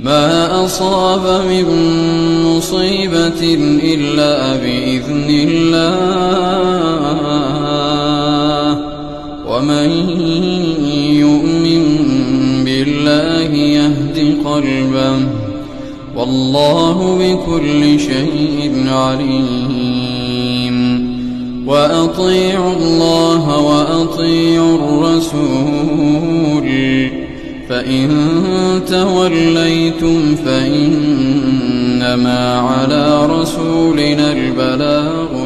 ما أصاب من مصيبة إلا بإذن الله ومن يؤمن بالله يهد قلبه والله بكل شيء عليم وأطيعوا الله وأطيعوا الرسول فإن توليتم فإنما على رسولنا البلاغ